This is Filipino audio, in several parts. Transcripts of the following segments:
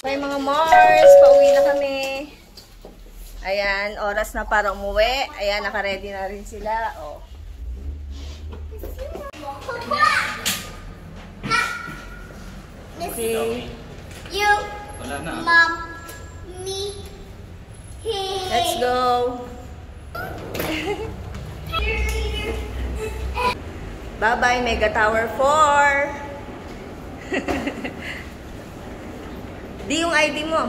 Okay mga Mars, pauwi na kami. Ayan, oras na para umuwi. Ayan, naka-ready na rin sila. Oh. Okay. You, Mom, me, let's go. Bye-bye, Mega Tower 4. Di yung ID mo.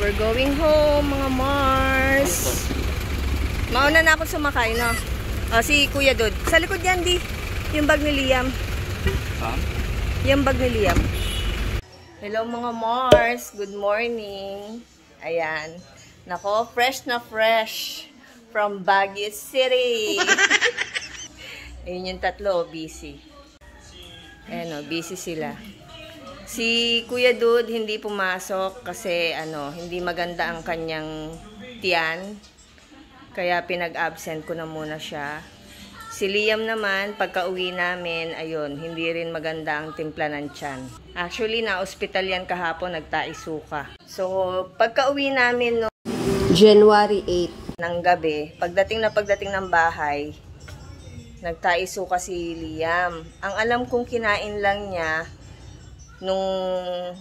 We're going home, mga Mars. Mauna na ako sumakay, no? O, si Kuya Dud. Sa likod yan, Di. Yung bag ni Liam. Yung bag ni Liam. Hello, mga Mars. Good morning. Ayan. Nako, fresh na fresh. From Baguio City. Ayun yung tatlo, busy. Ayan o, busy sila. Si Kuya Dude hindi pumasok kasi hindi maganda ang kanyang tiyan. Kaya pinag-absent ko na muna siya. Si Liam naman, pagka uwi namin, ayun, hindi rin maganda ang timpla ng tiyan. Actually, na-hospital yan kahapon, nagtaisuka. So, pagka uwi namin no January 8 ng gabi, pagdating ng bahay, nagtaisuka si Liam. Ang alam kong kinain lang niya nung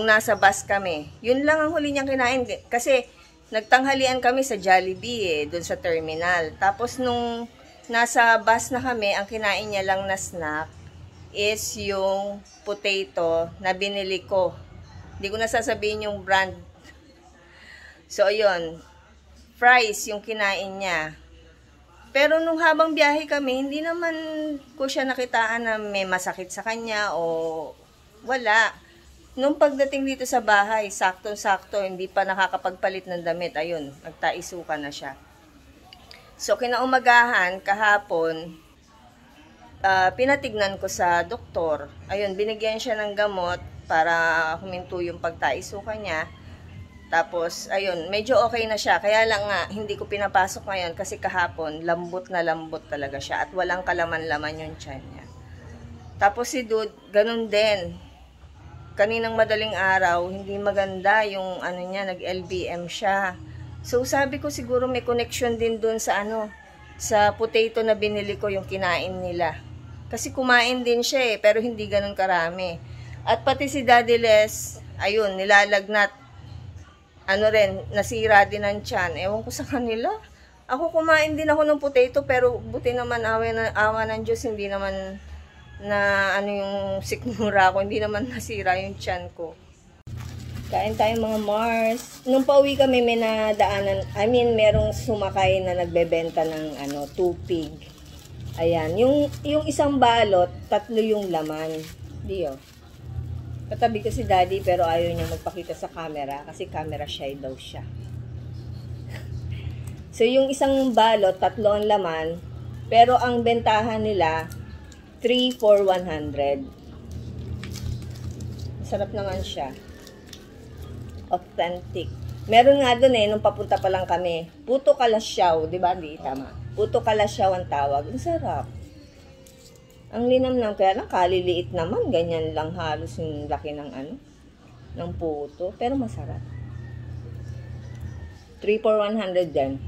nasa bus kami. Yun lang ang huli niyang kinain. Kasi nagtanghalian kami sa Jollibee doon sa terminal. Tapos nung nasa bus na kami, ang kinain niya lang na snack is yung potato na binili ko. Hindi ko na sasabihin yung brand. So, ayun. Fries yung kinain niya. Pero nung habang biyahe kami, hindi naman ko siya nakitaan na may masakit sa kanya o wala. Nung pagdating dito sa bahay, sakto-sakto, hindi pa nakakapagpalit ng damit. Ayun, nagtaisuka na siya. So, kinaumagahan, kahapon, pinatignan ko sa doktor. Ayun, binigyan siya ng gamot para huminto yung pagtaisuka niya. Tapos, ayun, medyo okay na siya. Kaya lang nga, hindi ko pinapasok ngayon kasi kahapon, lambot na lambot talaga siya. At walang kalaman-laman yung tiyan niya. Tapos si Dude, ganun din. Kaninang madaling araw, hindi maganda yung niya, nag-LBM siya. So, sabi ko siguro may connection din dun sa sa potato na binili ko yung kinain nila. Kasi kumain din siya pero hindi ganun karami. At pati si Daddy Les, ayun, nilalagnat. Nasira din ang tiyan. Ewan ko sa kanila. Ako kumain din ako ng potato, pero buti naman awa ng Diyos, hindi naman na yung sikmura ko, hindi naman nasira yung tiyan ko. Kain tayo mga Mars. Nung pauwi kami, may nadaanan, merong sumakay na nagbebenta ng tupig. Ayan, yung isang balot, 3 yung laman. Diyo. Katabi ko si Daddy pero ayaw niya magpakita sa camera kasi camera shy daw siya. So yung isang balot, 3 ang laman, pero ang bentahan nila 3 for 100. Sarap naman siya. Authentic. Meron nga doon nung papunta pa lang kami. Puto kalasyaw, di ba? Hindi tama. Puto kalasyaw ang tawag. Ang sarap. Ang linamnam, kaya lang kaliliit naman, ganyan lang halos yung laki ng ng puto, pero masarap. 3 for 100 din.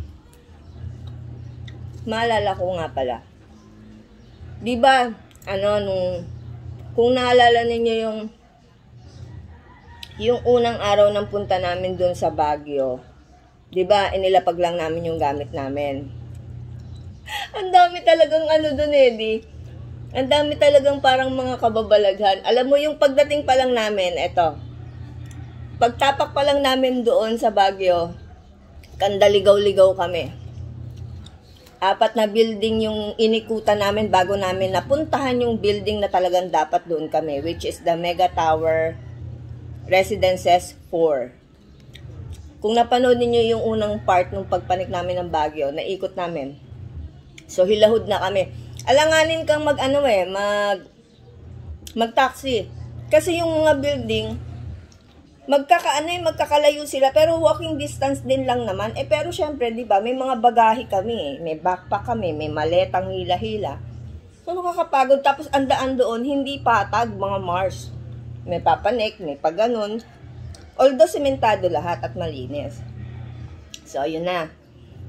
Maalala ko nga pala. 'Di ba, kung naalala ninyo yung unang araw ng punta namin doon sa Baguio, 'di ba, inilapag lang namin yung gamit namin. Ang dami talagang doon di. Ang dami talagang parang mga kababalaghan. Alam mo, yung pagdating pa lang namin, pagtapak pa lang namin doon sa Baguio, kandaligaw-ligaw kami. 4 na building yung inikutan namin bago namin napuntahan yung building na talagang dapat doon kami, which is the Mega Tower Residences 4. Kung napanood niyo yung unang part ng pagpanik namin ng Baguio, naikot namin. So, hilahod na kami. Alanganin kang mag-taxi. Kasi yung mga building, magkakalayo sila, pero walking distance din lang naman. Pero syempre, di ba, may mga bagahe kami, may backpack kami, may maletang hila-hila. So, nakakapagod. Tapos, andaan doon, hindi patag, mga Mars. May papanik, may paganon. Although, sementado lahat at malinis. So, yun na.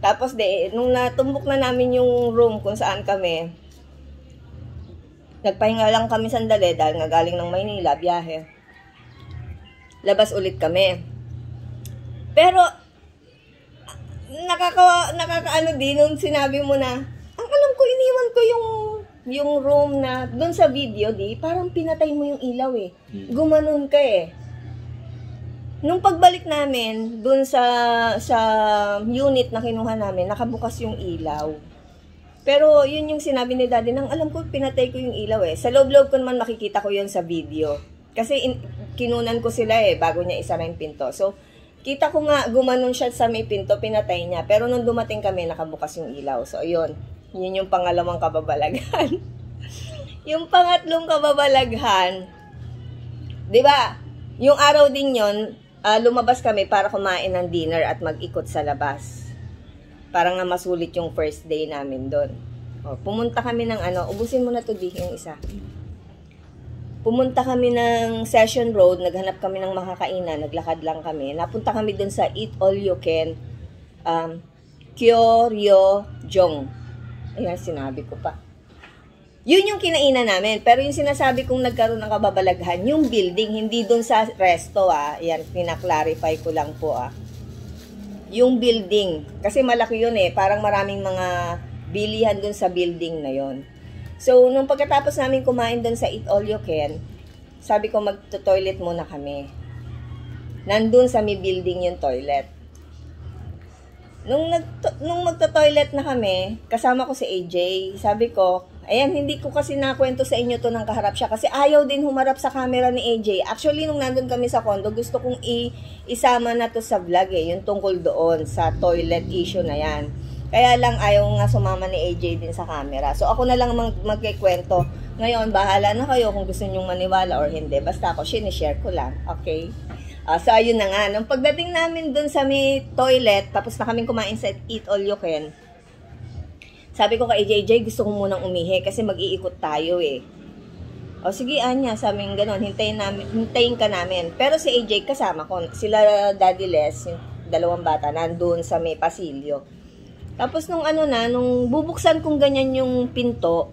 Tapos, nung natumbok na namin yung room kung saan kami, nagpahinga lang kami sandali dahil nga galing ng Maynila, biyahe. Labas ulit kami. Pero, nakakaano din nung sinabi mo na, ang alam ko, iniwan ko yung room na, doon sa video, parang pinatay mo yung ilaw eh. Gumanon ka eh. Nung pagbalik namin, doon sa unit na kinuha namin, nakabukas yung ilaw. Pero, yun yung sinabi ni Daddy, nang alam ko, pinatay ko yung ilaw eh. Sa loob-loob ko naman makikita ko yun sa video. Kasi, kinunan ko sila eh, bago niya isara yung pinto. So, kita ko nga, gumanon siya sa may pinto, pinatay niya. Pero nung dumating kami, nakabukas yung ilaw. So, yun. Yun yung pangalawang kababalaghan. Yung pangatlong kababalaghan, di ba? Yung araw din yun, lumabas kami para kumain ng dinner at mag-ikot sa labas. Para nga masulit yung first day namin doon. Pumunta kami ng ubusin mo na to, yung isa. Pumunta kami ng Session Road, naghanap kami ng makakainan, naglakad lang kami. Napunta kami dun sa Eat All You Can, Kyoryojong. Ayan, sinabi ko pa. Yun yung kinainan namin. Pero yung sinasabi kong nagkaroon ng kababalaghan, yung building, hindi dun sa resto Ayan, pinaklarify ko lang po Yung building. Kasi malaki yun eh. Parang maraming mga bilihan dun sa building na yun. So, nung pagkatapos namin kumain doon sa Eat All You Can, sabi ko magto-toilet muna kami. Nandun sa may building yung toilet. Nung magto-toilet na kami, kasama ko si AJ, sabi ko, ayan, hindi ko kasi nakwento sa inyo to ng kaharap siya kasi ayaw din humarap sa camera ni AJ. Actually, nung nandun kami sa condo, gusto kong isama na to sa vlog yung tungkol doon sa toilet issue na yan. Kaya lang ayaw nga sumama ni AJ din sa camera. So ako na lang magkikwento. Ngayon, bahala na kayo kung gusto nyong maniwala or hindi. Basta ako, sinishare ko lang. Okay? So ayun na nga. Nung pagdating namin dun sa may toilet, tapos na kaming kumain sa Eat All You Can, sabi ko kay AJ, gusto ko munang umihi kasi mag-iikot tayo eh. O sige, Anya, sabi ng ganon, hintayin ka namin. Pero si AJ kasama ko, sila Daddy Les, yung dalawang bata, nandun sa may pasilyo. Tapos nung nung bubuksan kong ganyan yung pinto,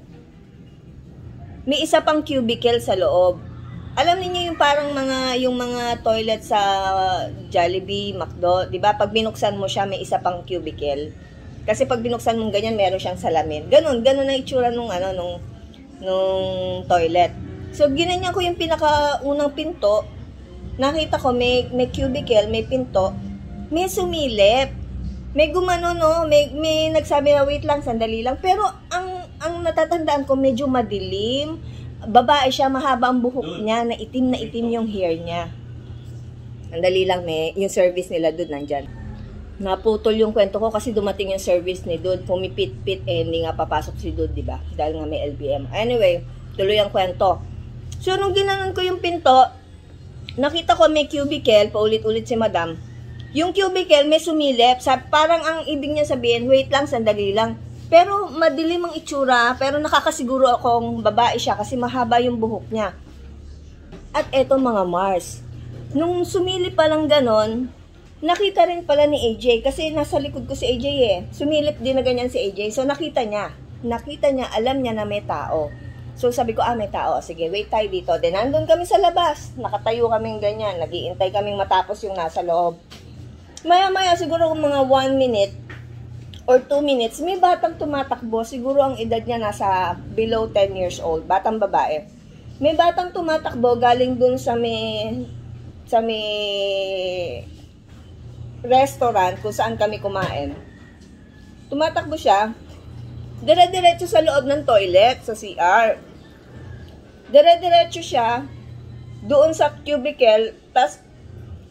may isa pang cubicle sa loob. Alam niyo yung parang yung mga toilet sa Jollibee, McDo, 'di ba? Pag binuksan mo siya, may isa pang cubicle. Kasi pag binuksan mo ganyan, meron siyang salamin. Ganun na itsura nung toilet. So ginanyan ko yung pinakaunang pinto. Nakita ko may cubicle, may pinto, may sumilip. May gumano may nagsabi na wait lang, sandali lang. Pero ang natatandaan ko medyo madilim. Babae siya, mahaba ang buhok niya, na itim yung hair niya. Sandali lang, yung service nila doon nandyan. Naputol yung kwento ko kasi dumating yung service ni Dude. Pumipit-pit hindi nga papasok si Dude, di ba? Dahil nga may LBM. Anyway, tuloy ang kwento. So nung ginanon ko yung pinto, nakita ko may cubicle, paulit-ulit si Madam. Yung cubicle may sumilip, parang ang ibig niya sabihin, wait lang, sandali lang. Pero madilim ang itsura, pero nakakasiguro akong babae siya kasi mahaba yung buhok niya. At eto mga Mars, nung sumilip pa lang ganon, nakita rin pala ni AJ, kasi nasa likod ko si AJ sumilip din na ganyan si AJ, so nakita niya, alam niya na may tao. So sabi ko, may tao, sige, wait tayo dito. Then nandun kami sa labas, nakatayo kaming ganyan, nagiintay kaming matapos yung nasa loob. Maya-maya, siguro mga 1 minute or 2 minutes, may batang tumatakbo. Siguro ang edad niya nasa below 10 years old. Batang babae. May batang tumatakbo galing dun sa may restaurant kung saan kami kumain. Tumatakbo siya. Dire-diretso sa loob ng toilet, sa CR. Dire-diretso siya doon sa cubicle, tas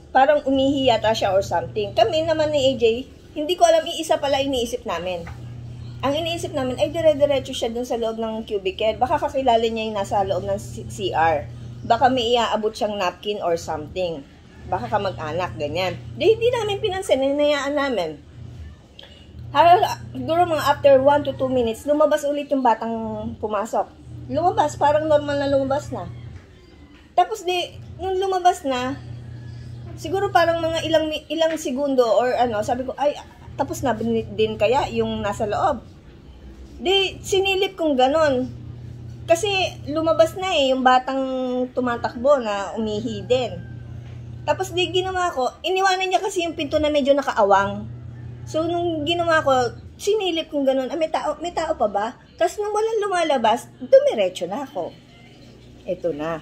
parang umihi yata siya or something. Kami naman ni AJ, hindi ko alam, iisa pala iniisip namin. Ang iniisip namin ay dire-diretso siya dun sa loob ng cubicle. Baka kakilala niya yung nasa loob ng CR. Baka may iaabot siyang napkin or something. baka kamag-anak, ganyan. Di, hindi namin pinansin, hinayaan namin. Siguro mga after 1 to 2 minutes, lumabas ulit yung batang pumasok. Lumabas, parang normal na lumabas na. Tapos nung lumabas na, siguro parang mga ilang segundo or ano, sabi ko, ay, tapos na din kaya yung nasa loob. Di, sinilip kong ganon. Kasi lumabas na yung batang tumatakbo na umihi din. Tapos di ginawa ko, iniwanan niya kasi yung pinto na medyo nakaawang. So, nung ginawa ko, sinilip kong ganun, may tao pa ba? Tapos nung walang lumalabas, dumiretso na ako. Ito na.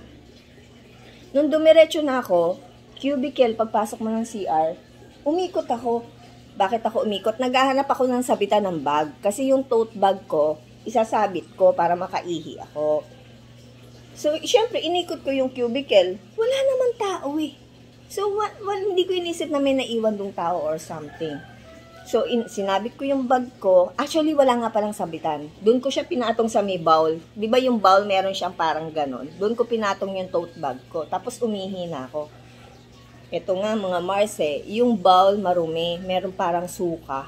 Nung dumiretso na ako, cubicle, pagpasok mo ng CR, umikot ako. Bakit ako umikot? Naghahanap ako ng sabitan ng bag. Kasi yung tote bag ko, isasabit ko para makaihi ako. So, syempre, inikot ko yung cubicle. Wala naman tao eh. So, hindi ko inisip na may naiwan dong tao or something. So, sinabit ko yung bag ko. Actually, wala nga palang sabitan. Doon ko siya pinatong sa may bowl. Di ba yung bowl, meron siyang parang ganon. Doon ko pinatong yung tote bag ko. Tapos, umihi na ako. Ito nga, mga Mars yung bowl marumi. Meron parang suka.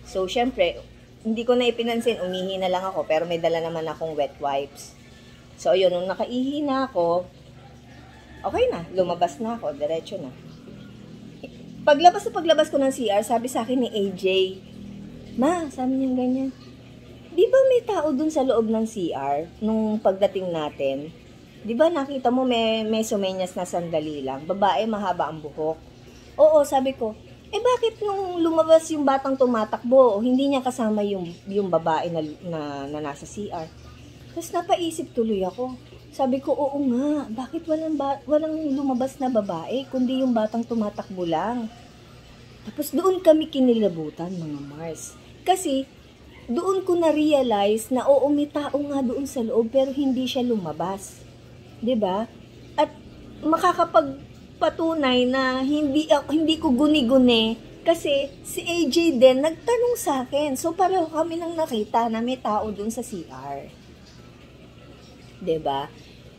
So, syempre, hindi ko na ipinansin. Umihi na lang ako. Pero may dala naman akong wet wipes. So, yun, nung nakaihi na ako, okay na. Lumabas na ako. Diretso na. Paglabas ko ng CR, sabi sa akin ni AJ, Ma, sabi niya ganyan, di ba may tao dun sa loob ng CR nung pagdating natin? Di ba nakita mo may sumenyas na sandali lang? Babae, mahaba ang buhok. Oo, sabi ko, bakit nung lumabas yung batang tumatakbo, hindi niya kasama yung babae na nasa CR? Tapos napaisip tuloy ako. Sabi ko, oo nga, bakit walang lumabas na babae, kundi yung batang tumatakbo lang. Tapos doon kami kinilabutan, mga Mars. Kasi doon ko na-realize na oo, may tao nga doon sa loob, pero hindi siya lumabas. 'Di ba? At makakapagpatunay na hindi ko guni-guni kasi si AJ din nagtanong sa akin. So pareho kami nang nakita na may tao doon sa CR. 'Di ba?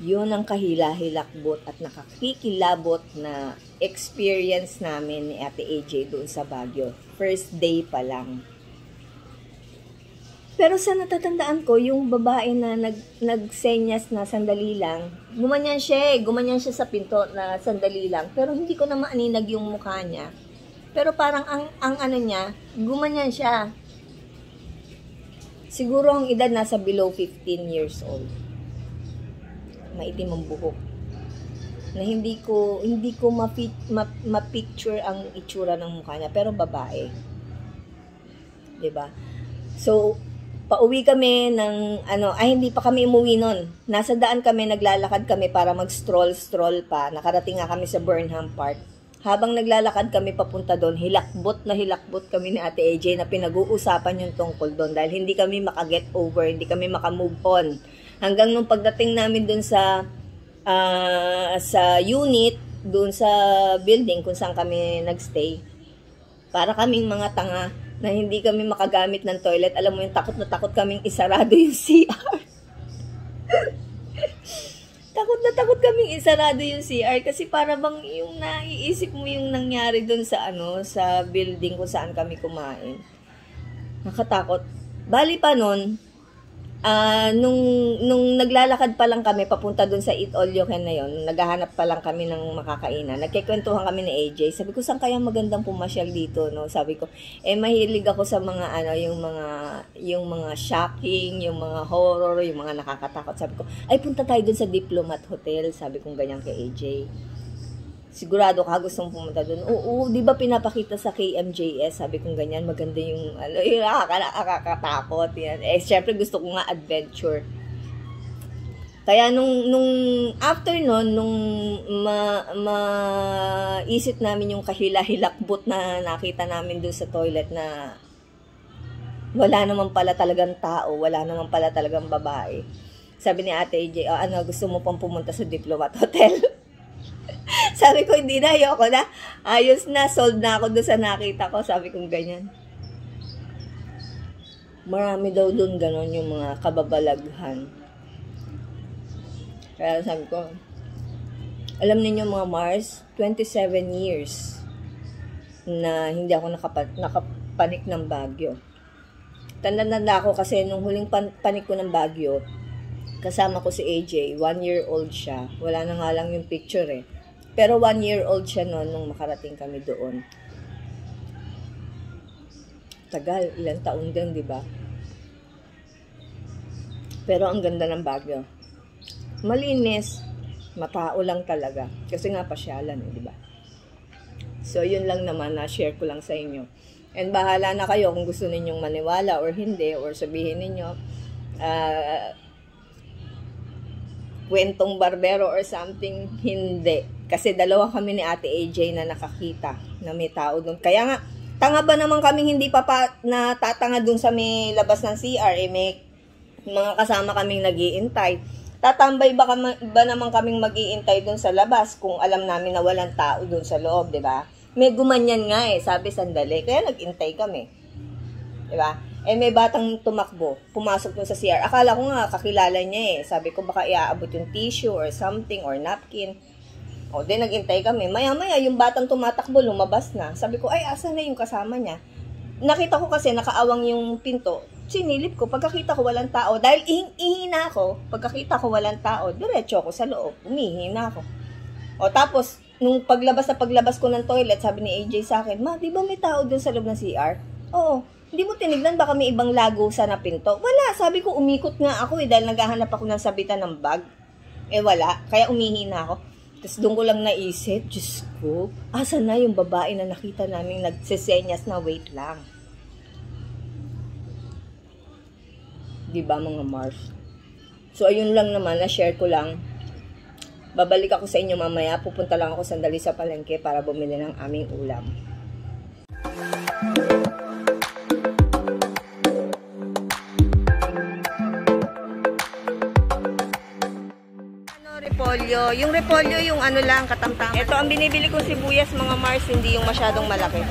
Yun ang kahila-hilakbot at nakakikilabot na experience namin ni Ate AJ doon sa Baguio. First day pa lang. Pero sa natatandaan ko, yung babae na nagsenyas na sandali lang, gumanyan siya sa pinto na sandali lang. Pero hindi ko na maaninag yung mukha niya. Pero parang ang ano niya, gumanyan siya. Siguro ang edad nasa below 15 years old. Maitim ang buhok. Na hindi ko ma-picture ang itsura ng mukha niya, pero babae. 'Di ba? So, pauwi kami ng hindi pa kami umuwi noon. Nasa daan kami, naglalakad kami para mag-stroll pa. Nakarating nga kami sa Burnham Park. Habang naglalakad kami papunta doon, hilakbot kami ni Ate AJ na pinag-uusapan yung tungkol doon dahil hindi kami maka-get over, hindi kami maka-move on. Hanggang nung pagdating namin dun sa unit, dun sa building kung saan kami nagstay, para kaming mga tanga na hindi kami makagamit ng toilet. Alam mo yung takot na takot kaming isarado yung CR. Takot na takot kaming isarado yung CR kasi para bang yung naiisip mo yung nangyari dun sa sa building kung saan kami kumain. Nakatakot. Bali pa nun, nung naglalakad pa lang kami papunta doon sa Eat All You Can na yon, naghahanap pa lang kami ng makakainan. Nagkikwentuhan kami ni AJ. Sabi ko, saan kaya magandang pumasyal dito, no? Sabi ko, mahilig ako sa mga yung mga shocking, yung mga horror, yung mga nakakatakot. Sabi ko, punta tayo doon sa Diplomat Hotel. Sabi ko ganyan kay AJ. Sigurado ka gustong pumunta doon. Oo, di ba pinapakita sa KMJS? Sabi kong ganyan, maganda yung nakakatakot. Yan. Syempre gusto ko nga adventure. Kaya nung after nun, nung maisip namin yung kahila-hilakbot na nakita namin doon sa toilet na wala naman pala talagang tao, wala naman pala talagang babae. Sabi ni Ate AJ, gusto mo pang pumunta sa Diplomat Hotel? Sabi ko, hindi na, ayoko na. Ayos na, sold na ako doon sa nakita ko. Sabi kong ganyan. Marami daw doon ganon yung mga kababalaghan. Kaya sabi ko, Alam niyo mga Mars, 27 years na hindi ako nakapanik ng Baguio. Tanda-tanda ako kasi nung huling panik ko ng Baguio, kasama ko si AJ, 1-year-old siya. Wala na nga lang yung picture eh. Pero 1-year-old siya noon nung makarating kami doon. Tagal, ilang taon din, di ba? Pero ang ganda ng Baguio. Malinis, matao lang talaga. Kasi nga pasyalan, di ba? So, yun lang naman na share ko lang sa inyo. And bahala na kayo kung gusto ninyong maniwala or hindi, or sabihin ninyo, kwentong barbero or something, hindi. Kasi dalawa kami ni Ate AJ na nakakita na may tao doon. Kaya nga, tanga ba naman kaming hindi pa natatanga doon sa may labas ng CR, eh may mga kasama kaming nag-iintay. Tatambay ba naman kaming mag-iintay doon sa labas kung alam namin na walang tao doon sa loob, di ba? May gumanyan nga eh, sabi sandali. Kaya nag-intay kami. Di ba? Eh may batang tumakbo, pumasok doon sa CR. Akala ko nga kakilala niya eh. Sabi ko baka iaabot yung tissue or something or napkin. O di nag-intay kami. Maya-maya yung batang tumatakbo lumabas na. Sabi ko ay asa na yung kasama niya? Nakita ko kasi nakaawang yung pinto. Sinilip ko, pagkakita ko walang tao, dahil ihina ako, pagkakita ko walang tao, diretso ako sa loob, umihina ako. O tapos, nung paglabas ko ng toilet, sabi ni AJ sa akin, Ma, di ba may tao dun sa loob ng CR? Oo, hindi mo tinignan, baka may ibang lago sa na pinto. Wala, sabi ko, umikot nga ako dahil naghahanap ako ng sabitan ng bag. Eh wala, kaya umihina ako. Tapos doon ko lang naisip, Diyos ko, asa na yung babae na nakita namin nagsesenyas na wait lang. Diba mga Mars? So ayun lang naman, na-share ko lang. Babalik ako sa inyo mamaya. Pupunta lang ako sandali sa palengke para bumili ng aming ulam. Repolyo. Yung repolyo, yung ano lang, katamtaman. Ito ang binibili kong sibuyas mga Mars, hindi yung masyadong malaki.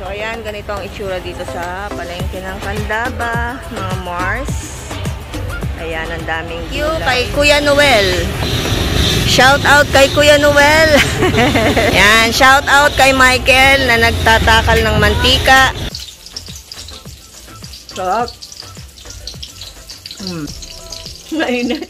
So, ayan, ganito ang itsura dito sa palengke ng Candaba, mga Mars. Ayan, ang daming gulay. Kay Kuya Noel. Shout out kay Kuya Noel. Ayan, shout out kay Michael na nagtatakal ng mantika. Sarap. Mainit.